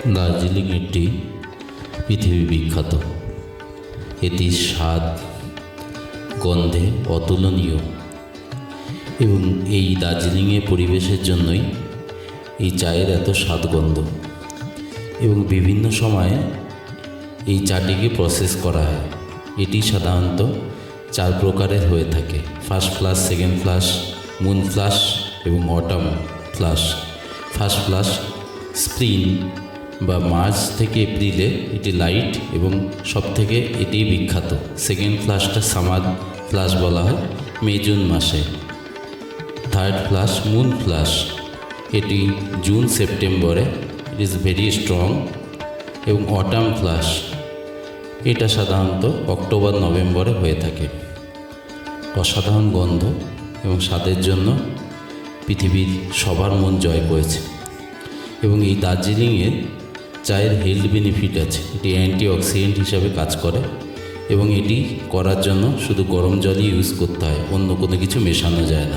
দার্জিলিং একটি পৃথিবী বিখ্যাত। এটি স্বাদ গন্ধে অতুলনীয় এবং এই দার্জিলিংয়ের পরিবেশের জন্যই এই চায়ের এত স্বাদ গন্ধ। এবং বিভিন্ন সময়ে এই চাটিকে প্রসেস করা হয়। এটি সাধারণত 4 প্রকারের হয়ে থাকে: first flush, second flush, moon flush এবং autumn flush. First flush spring বা মার্চ থেকে এপ্রিলে এটি লাইট এবং সব থেকে এটি বিখ্যাত। সেকেন্ড ফ্লাশটা সামার ফ্লাশ বলা হয়, মে জুন মাসে। থার্ড ফ্লাশ মুন ফ্লাশ, এটি জুন সেপ্টেম্বরে, ইট ইজ ভেরি স্ট্রং। এবং অটাম ফ্লাশ এটা সাধারণত অক্টোবর নভেম্বরে হয়ে থাকে। অসাধারণ গন্ধ এবং স্বাদের জন্য পৃথিবীর সবার মন জয় করেছে। এবং এই দার্জিলিংয়ের চায়ের হেলথ বেনিফিট আছে। এটি অ্যান্টিঅক্সিডেন্ট হিসাবে কাজ করে এবং এটি করার জন্য শুধু গরম জলই ইউজ করতে হয়, অন্য কোনো কিছু মেশানো যায় না।